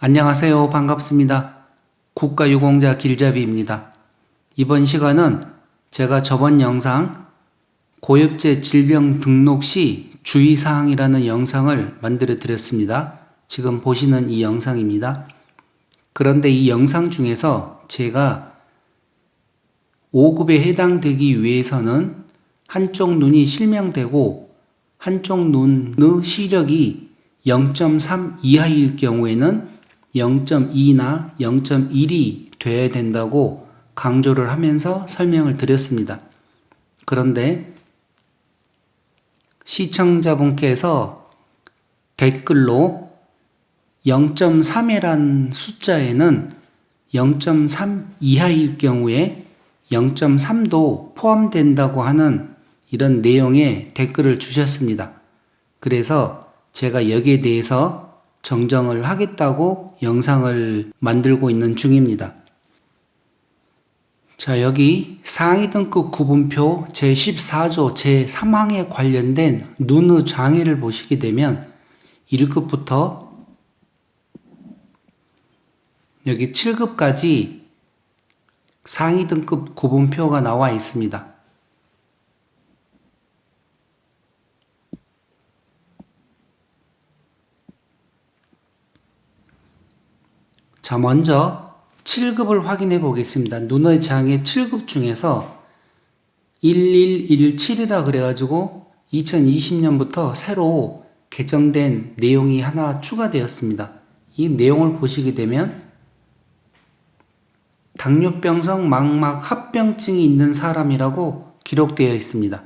안녕하세요. 반갑습니다. 국가유공자 길잡이입니다. 이번 시간은 제가 저번 영상 고엽제 질병 등록 시 주의사항이라는 영상을 만들어 드렸습니다. 지금 보시는 이 영상입니다. 그런데 이 영상 중에서 제가 5급에 해당되기 위해서는 한쪽 눈이 실명되고 한쪽 눈의 시력이 0.3 이하일 경우에는 0.2나 0.1이 돼야 된다고 강조를 하면서 설명을 드렸습니다. 그런데 시청자분께서 댓글로 0.3이란 숫자에는 0.3 이하일 경우에 0.3도 포함된다고 하는 이런 내용의 댓글을 주셨습니다. 그래서 제가 여기에 대해서 정정을 하겠다고 영상을 만들고 있는 중입니다. 자, 여기 상위 등급 구분표 제14조 제3항에 관련된 눈의 장애를 보시게 되면 1급부터 여기 7급까지 상위 등급 구분표가 나와 있습니다. 자, 먼저 7급을 확인해 보겠습니다. 눈의 장애 7급 중에서 1117이라 그래가지고 2020년부터 새로 개정된 내용이 하나 추가되었습니다. 이 내용을 보시게 되면 당뇨병성 망막 합병증이 있는 사람이라고 기록되어 있습니다.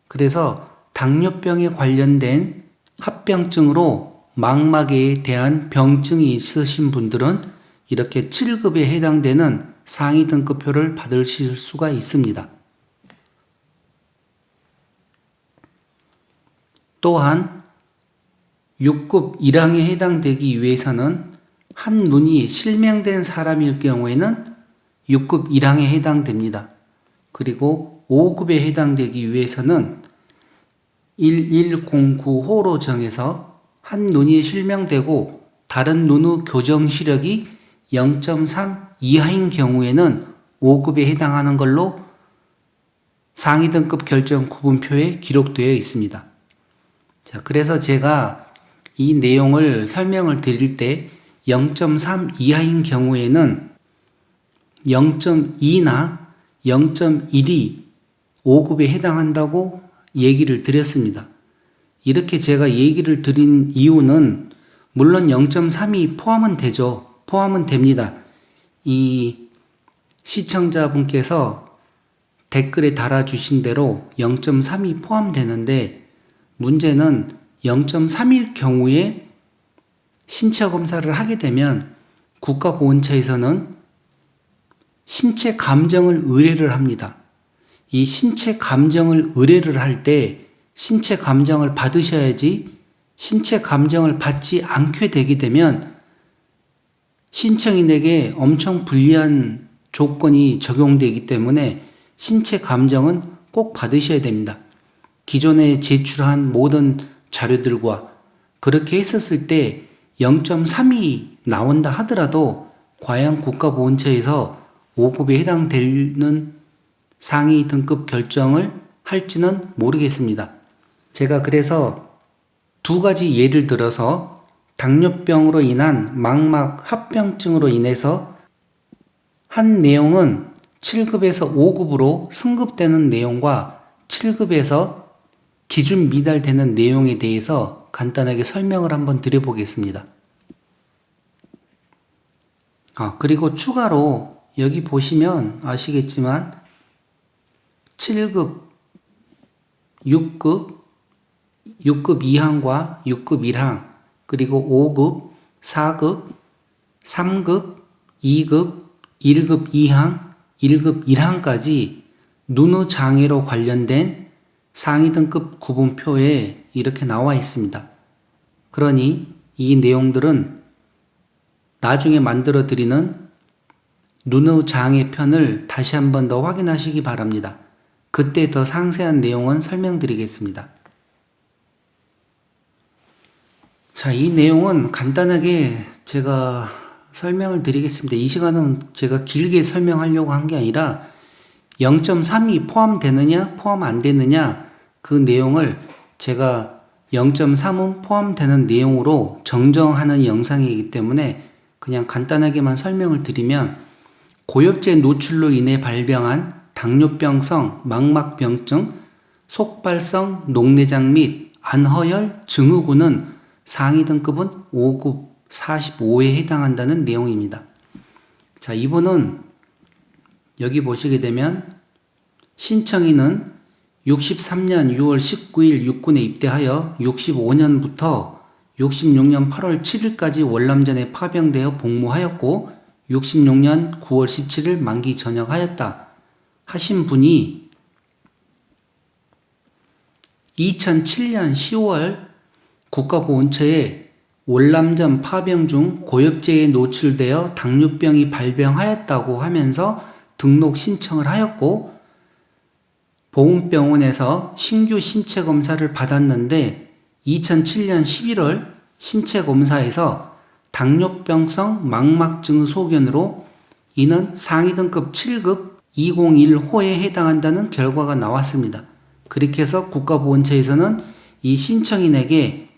그래서 당뇨병에 관련된 합병증으로 망막에 대한 병증이 있으신 분들은 이렇게 7급에 해당되는 상위 등급표를 받으실 수가 있습니다. 또한 6급 1항에 해당되기 위해서는 한 눈이 실명된 사람일 경우에는 6급 1항에 해당됩니다. 그리고 5급에 해당되기 위해서는 1109호로 정해서 한 눈이 실명되고 다른 눈의 교정 시력이 0.3 이하인 경우에는 5급에 해당하는 걸로 상위 등급 결정 구분표에 기록되어 있습니다. 자, 그래서 제가 이 내용을 설명을 드릴 때 0.3 이하인 경우에는 0.2나 0.1이 5급에 해당한다고 얘기를 드렸습니다. 이렇게 제가 얘기를 드린 이유는 물론 0.3이 포함은 되죠. 포함은 됩니다. 이 시청자분께서 댓글에 달아주신 대로 0.3이 포함되는데 문제는 0.3일 경우에 신체 검사를 하게 되면 국가보훈처에서는 신체 감정을 의뢰를 합니다. 이 신체 감정을 의뢰를 할 때 신체 감정을 받으셔야지 신체 감정을 받지 않게 되게 되면 신청인에게 엄청 불리한 조건이 적용되기 때문에 신체 감정은 꼭 받으셔야 됩니다. 기존에 제출한 모든 자료들과 그렇게 했었을 때 0.3이 나온다 하더라도 과연 국가보훈처에서 5급에 해당되는 상위 등급 결정을 할지는 모르겠습니다. 제가 그래서 두 가지 예를 들어서 당뇨병으로 인한 망막 합병증으로 인해서 한 내용은 7급에서 5급으로 승급되는 내용과 7급에서 기준 미달되는 내용에 대해서 간단하게 설명을 한번 드려보겠습니다. 그리고 추가로 여기 보시면 아시겠지만 7급, 6급 2항과 6급 1항, 그리고 5급, 4급, 3급, 2급, 1급 2항, 1급 1항까지 눈의 장애로 관련된 상위 등급 구분표에 이렇게 나와 있습니다. 그러니 이 내용들은 나중에 만들어 드리는 눈의 장애 편을 다시 한 번 더 확인하시기 바랍니다. 그때 더 상세한 내용은 설명드리겠습니다. 자, 이 내용은 간단하게 제가 설명을 드리겠습니다. 이 시간은 제가 길게 설명하려고 한 게 아니라 0.3이 포함되느냐, 포함 안 되느냐 그 내용을 제가 0.3은 포함되는 내용으로 정정하는 영상이기 때문에 그냥 간단하게만 설명을 드리면 고엽제 노출로 인해 발병한 당뇨병성 망막병증, 속발성 녹내장 및 안허혈 증후군은 상위 등급은 5급 45에 해당한다는 내용입니다. 자, 이분은 여기 보시게 되면 신청인은 63년 6월 19일 육군에 입대하여 65년부터 66년 8월 7일까지 월남전에 파병되어 복무하였고 66년 9월 17일 만기 전역하였다 하신 분이 2007년 10월 국가보훈처에 월남전 파병 중 고엽제에 노출되어 당뇨병이 발병하였다고 하면서 등록 신청을 하였고 보훈병원에서 신규 신체 검사를 받았는데 2007년 11월 신체 검사에서 당뇨병성 망막증 소견으로 이는 상위 등급 7급 201호에 해당한다는 결과가 나왔습니다. 그렇게 해서 국가보훈처에서는 이 신청인에게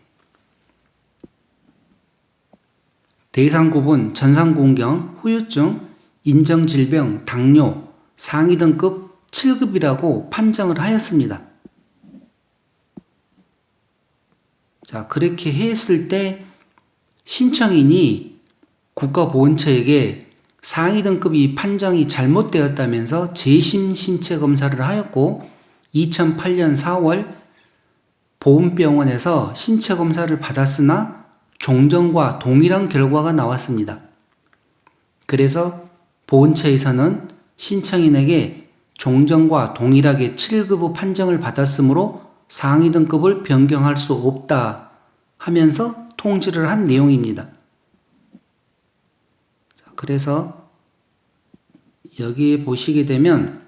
대상구분, 전상군경, 후유증, 인정질병, 당뇨, 상위 등급 7급이라고 판정을 하였습니다. 자, 그렇게 했을 때 신청인이 국가보훈처에게 상위 등급이 판정이 잘못되었다면서 재심 신체 검사를 하였고 2008년 4월 보훈병원에서 신체 검사를 받았으나 종전과 동일한 결과가 나왔습니다. 그래서 보훈처에서는 신청인에게 종전과 동일하게 7급의 판정을 받았으므로 상위 등급을 변경할 수 없다 하면서 통지를 한 내용입니다. 그래서 여기에 보시게 되면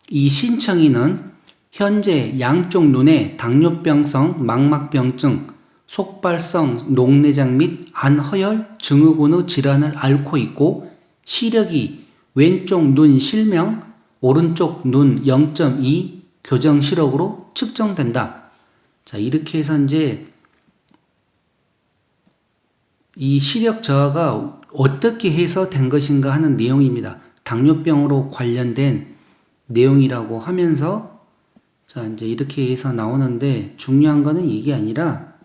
이 신청인은 현재 양쪽 눈에 당뇨병성 망막병증, 속발성 녹내장 및 안허혈 증후군의 질환을 앓고 있고 시력이 왼쪽 눈 실명, 오른쪽 눈 0.2 교정 시력으로 측정된다. 자, 이렇게 해서 이제 이 시력 저하가 어떻게 해서 된 것인가 하는 내용입니다. 당뇨병으로 관련된 내용이라고 하면서 자, 이제 이렇게 해서 나오는데 중요한 거는 이게 아니라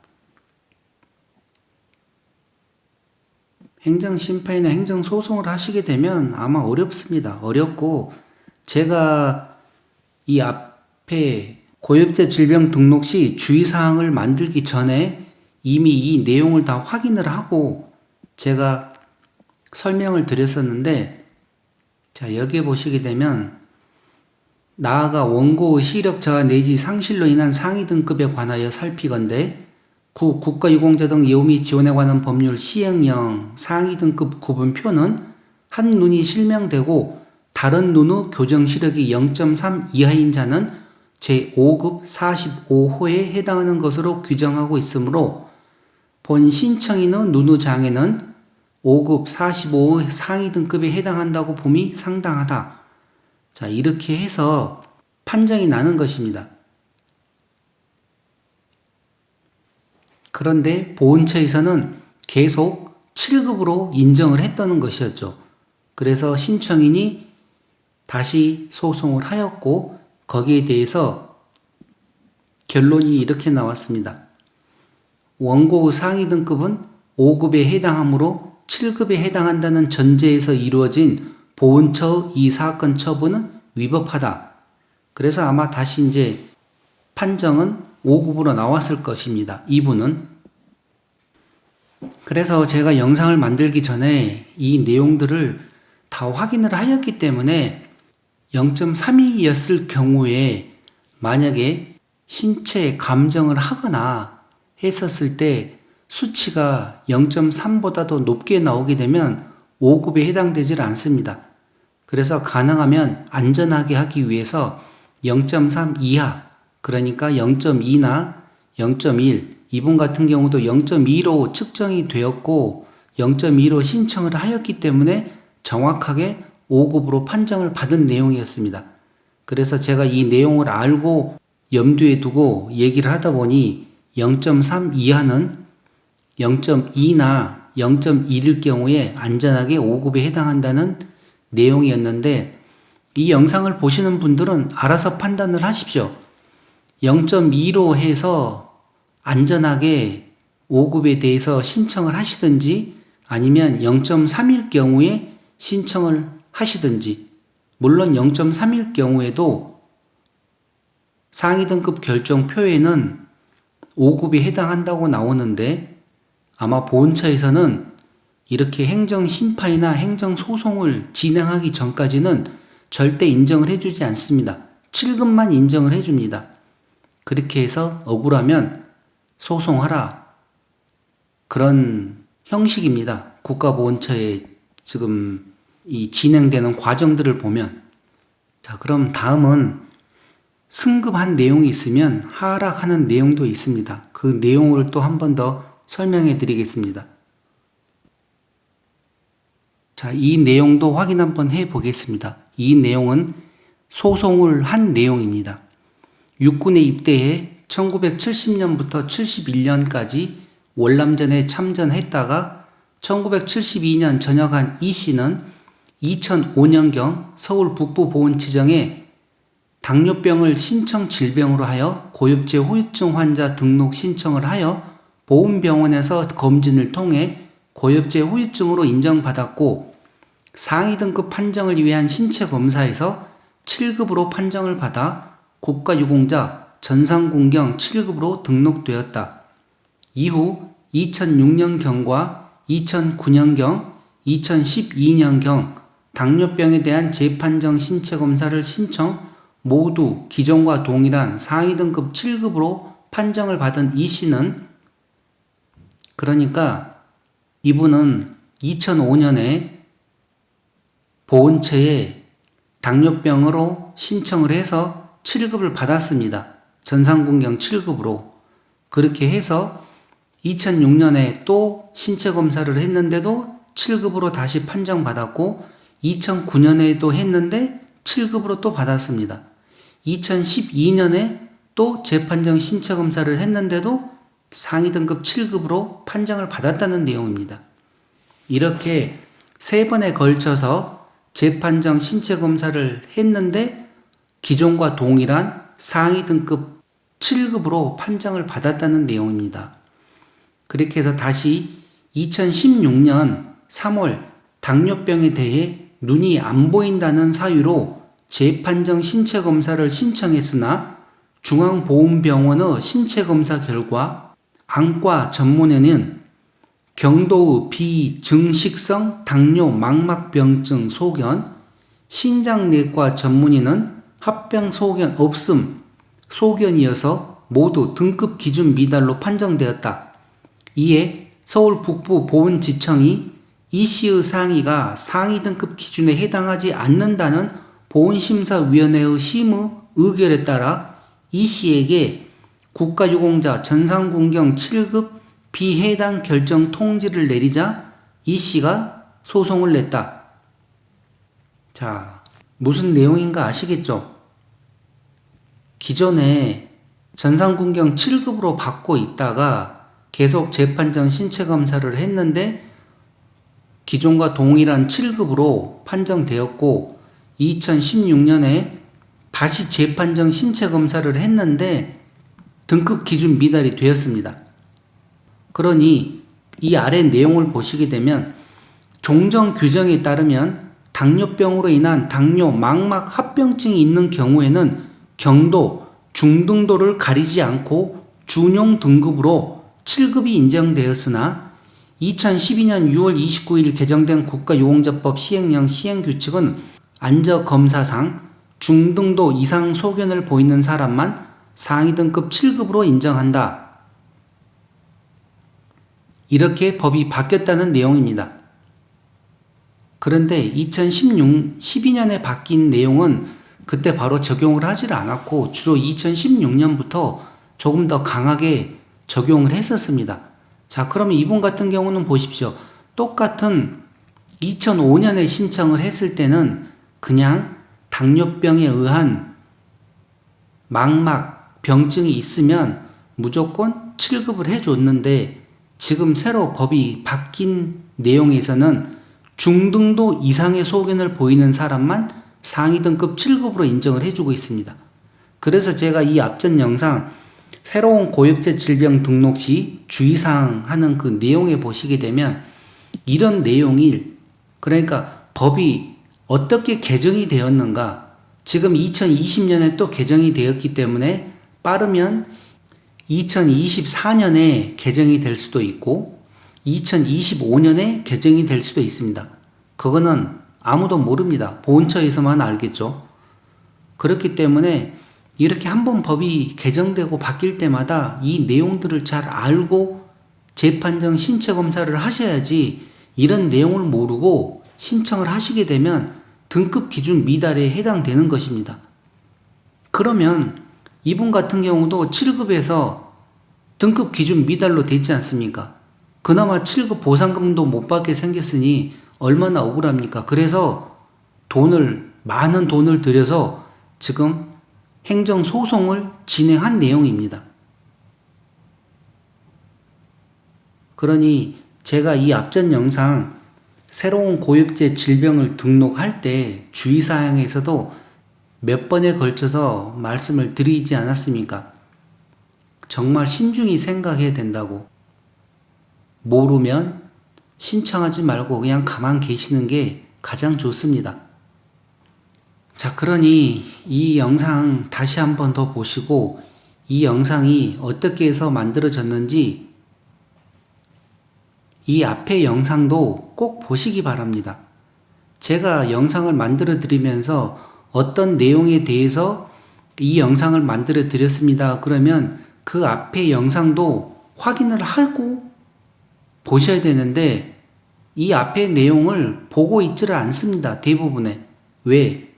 행정심판이나 행정소송을 하시게 되면 아마 어렵습니다. 어렵고 제가 이 앞에 고엽제 질병 등록 시 주의사항을 만들기 전에 이미 이 내용을 다 확인을 하고 제가 설명을 드렸었는데 자, 여기에 보시게 되면 나아가 원고의 시력 저하 내지 상실로 인한 상위 등급에 관하여 살피건대 국가유공자 등 예우 및 지원에 관한 법률 시행령 상위 등급 구분표는 한 눈이 실명되고 다른 눈의 교정 시력이 0.3 이하인 자는 제5급 45호에 해당하는 것으로 규정하고 있으므로 본 신청인의 눈의 장애는 5급 45의 상위 등급에 해당한다고 봄이 상당하다. 자, 이렇게 해서 판정이 나는 것입니다. 그런데 보훈처에서는 계속 7급으로 인정을 했다는 것이었죠. 그래서 신청인이 다시 소송을 하였고 거기에 대해서 결론이 이렇게 나왔습니다. 원고의 상위 등급은 5급에 해당하므로 7급에 해당한다는 전제에서 이루어진 보훈처의 이 사건 처분은 위법하다. 그래서 아마 다시 이제 판정은 5급으로 나왔을 것입니다. 이분은. 그래서 제가 영상을 만들기 전에 이 내용들을 다 확인을 하였기 때문에 0.32였을 경우에 만약에 신체 감정을 하거나 했었을 때 수치가 0.3보다도 높게 나오게 되면 5급에 해당되질 않습니다. 그래서 가능하면 안전하게 하기 위해서 0.3 이하, 그러니까 0.2나 0.1 이분 같은 경우도 0.2로 측정이 되었고 0.2로 신청을 하였기 때문에 정확하게 5급으로 판정을 받은 내용이었습니다. 그래서 제가 이 내용을 알고 염두에 두고 얘기를 하다 보니 0.3 이하는 0.2나 0.1일 경우에 안전하게 5급에 해당한다는 내용이었는데 이 영상을 보시는 분들은 알아서 판단을 하십시오. 0.2로 해서 안전하게 5급에 대해서 신청을 하시든지 아니면 0.3일 경우에 신청을 하시든지, 물론 0.3일 경우에도 상위 등급 결정표에는 5급에 해당한다고 나오는데 아마 보훈처에서는 이렇게 행정심판이나 행정소송을 진행하기 전까지는 절대 인정을 해주지 않습니다. 7급만 인정을 해줍니다. 그렇게 해서 억울하면 소송하라. 그런 형식입니다. 국가보훈처에 지금 이 진행되는 과정들을 보면. 자, 그럼 다음은 승급한 내용이 있으면 하락하는 내용도 있습니다. 그 내용을 또 한 번 더 설명해 드리겠습니다. 자, 이 내용도 확인 한번 해 보겠습니다. 이 내용은 소송을 한 내용입니다. 육군에 입대해 1970년부터 71년까지 월남전에 참전했다가 1972년 전역한 이 씨는 2005년경 서울 북부보훈지청에 당뇨병을 신청 질병으로 하여 고엽제 후유증 환자 등록 신청을 하여 보훈병원에서 검진을 통해 고엽제 후유증으로 인정받았고 상위 등급 판정을 위한 신체 검사에서 7급으로 판정을 받아 국가유공자 전상군경 7급으로 등록되었다. 이후 2006년경과 2009년경, 2012년경 당뇨병에 대한 재판정 신체 검사를 신청 모두 기존과 동일한 상위 등급 7급으로 판정을 받은 이 씨는, 그러니까 이분은 2005년에 보훈처에 당뇨병으로 신청을 해서 7급을 받았습니다. 전상군경 7급으로. 그렇게 해서 2006년에 또 신체 검사를 했는데도 7급으로 다시 판정받았고 2009년에도 했는데 7급으로 또 받았습니다. 2012년에 또 재판정 신체 검사를 했는데도 상위 등급 7급으로 판정을 받았다는 내용입니다. 이렇게 3번에 걸쳐서 재판정 신체 검사를 했는데 기존과 동일한 상위 등급 7급으로 판정을 받았다는 내용입니다. 그렇게 해서 다시 2016년 3월 당뇨병에 대해 눈이 안 보인다는 사유로 재판정 신체 검사를 신청했으나 중앙보훈병원의 신체 검사 결과 안과 전문에는 경도의 비증식성 당뇨 망막병증 소견, 신장내과 전문의는 합병 소견 없음 소견이어서 모두 등급 기준 미달로 판정되었다. 이에 서울 북부 보훈지청이 이 씨의 상위가 상위 등급 기준에 해당하지 않는다는 보훈심사위원회의 심의 의결에 따라 이 씨에게 국가유공자 전상군경 7급 비해당 결정 통지를 내리자 이 씨가 소송을 냈다. 자, 무슨 내용인가 아시겠죠? 기존에 전상군경 7급으로 받고 있다가 계속 재판정 신체 검사를 했는데 기존과 동일한 7급으로 판정되었고 2016년에 다시 재판정 신체 검사를 했는데 등급 기준 미달이 되었습니다. 그러니 이 아래 내용을 보시게 되면 종정 규정에 따르면 당뇨병으로 인한 당뇨 망막 합병증이 있는 경우에는 경도, 중등도를 가리지 않고 준용 등급으로 7급이 인정되었으나 2012년 6월 29일 개정된 국가유공자법 시행령 시행규칙은 안저검사상 중등도 이상 소견을 보이는 사람만 상위 등급 7급으로 인정한다. 이렇게 법이 바뀌었다는 내용입니다. 그런데 2012년에 바뀐 내용은 그때 바로 적용을 하질 않았고 주로 2016년부터 조금 더 강하게 적용을 했었습니다. 자, 그러면 이분 같은 경우는 보십시오. 똑같은 2005년에 신청을 했을 때는 그냥 당뇨병에 의한 망막 병증이 있으면 무조건 7급을 해줬는데, 지금 새로 법이 바뀐 내용에서는 중등도 이상의 소견을 보이는 사람만 상위 등급 7급으로 인정을 해주고 있습니다. 그래서 제가 이 앞전 영상 새로운 고엽제 질병 등록 시 주의사항 하는 그 내용에 보시게 되면 이런 내용이, 그러니까 법이 어떻게 개정이 되었는가, 지금 2020년에 또 개정이 되었기 때문에 빠르면 2024년에 개정이 될 수도 있고 2025년에 개정이 될 수도 있습니다. 그거는 아무도 모릅니다. 보훈처에서만 알겠죠. 그렇기 때문에 이렇게 한번 법이 개정되고 바뀔 때마다 이 내용들을 잘 알고 재판정 신체 검사를 하셔야지, 이런 내용을 모르고 신청을 하시게 되면 등급 기준 미달에 해당되는 것입니다. 그러면 이분 같은 경우도 7급에서 등급 기준 미달로 됐지 않습니까? 그나마 7급 보상금도 못 받게 생겼으니 얼마나 억울합니까? 그래서 많은 돈을 들여서 지금 행정소송을 진행한 내용입니다. 그러니 제가 이 앞전 영상 새로운 고엽제 질병을 등록할 때 주의사항에서도 몇 번에 걸쳐서 말씀을 드리지 않았습니까? 정말 신중히 생각해야 된다고. 모르면 신청하지 말고 그냥 가만 계시는 게 가장 좋습니다. 자, 그러니 이 영상 다시 한번 더 보시고 이 영상이 어떻게 해서 만들어졌는지 이 앞의 영상도 꼭 보시기 바랍니다. 제가 영상을 만들어 드리면서 어떤 내용에 대해서 이 영상을 만들어 드렸습니다. 그러면 그 앞의 영상도 확인을 하고 보셔야 되는데, 이 앞의 내용을 보고 있지를 않습니다. 대부분의. 왜?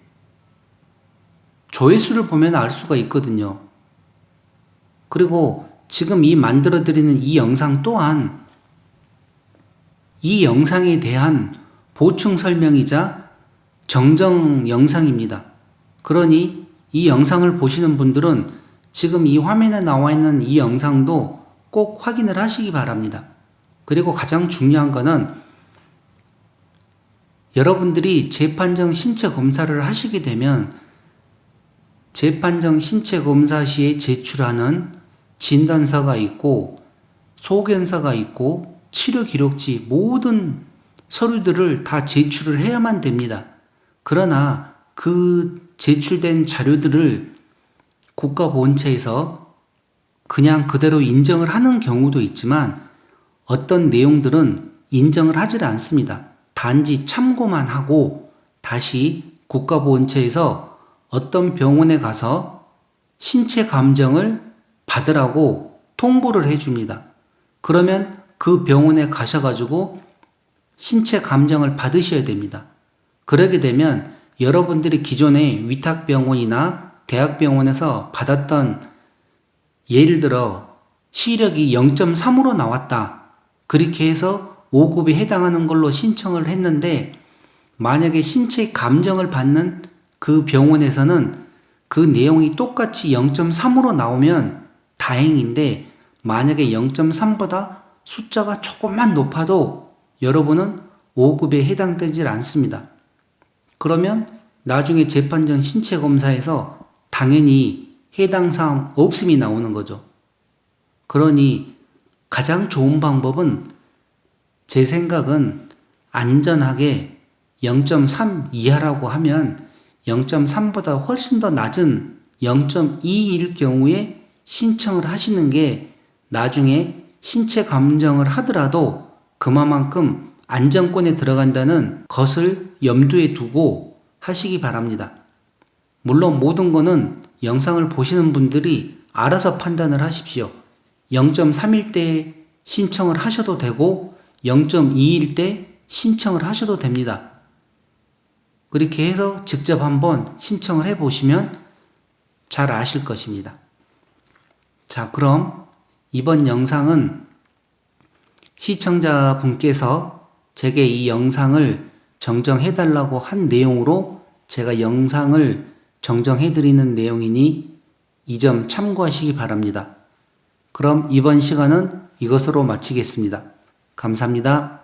조회수를 보면 알 수가 있거든요. 그리고 지금 이 만들어 드리는 이 영상 또한 이 영상에 대한 보충 설명이자 정정 영상입니다. 그러니 이 영상을 보시는 분들은 지금 이 화면에 나와 있는 이 영상도 꼭 확인을 하시기 바랍니다. 그리고 가장 중요한 거는 여러분들이 재판정 신체 검사를 하시게 되면 재판정 신체 검사 시에 제출하는 진단서가 있고 소견서가 있고 치료 기록지, 모든 서류들을 다 제출을 해야만 됩니다. 그러나 그 제출된 자료들을 국가보훈처에서 그냥 그대로 인정을 하는 경우도 있지만 어떤 내용들은 인정을 하질 않습니다. 단지 참고만 하고 다시 국가보훈처에서 어떤 병원에 가서 신체 감정을 받으라고 통보를 해줍니다. 그러면 그 병원에 가셔가지고 신체 감정을 받으셔야 됩니다. 그러게 되면 여러분들이 기존에 위탁병원이나 대학병원에서 받았던, 예를 들어 시력이 0.3으로 나왔다. 그렇게 해서 5급에 해당하는 걸로 신청을 했는데, 만약에 신체 감정을 받는 그 병원에서는 그 내용이 똑같이 0.3으로 나오면 다행인데, 만약에 0.3보다 숫자가 조금만 높아도 여러분은 5급에 해당되질 않습니다. 그러면 나중에 재판정 신체 검사에서 당연히 해당 사항 없음이 나오는 거죠. 그러니 가장 좋은 방법은 제 생각은 안전하게 0.3 이하라고 하면 0.3보다 훨씬 더 낮은 0.2일 경우에 신청을 하시는 게 나중에 신체 감정을 하더라도 그만큼 안정권에 들어간다는 것을 염두에 두고 하시기 바랍니다. 물론 모든 거는 영상을 보시는 분들이 알아서 판단을 하십시오. 0.3일 때 신청을 하셔도 되고 0.2일 때 신청을 하셔도 됩니다. 그렇게 해서 직접 한번 신청을 해보시면 잘 아실 것입니다. 자, 그럼 이번 영상은 시청자분께서 제게 이 영상을 정정해달라고 한 내용으로 제가 영상을 정정해드리는 내용이니 이 점 참고하시기 바랍니다. 그럼 이번 시간은 이것으로 마치겠습니다. 감사합니다.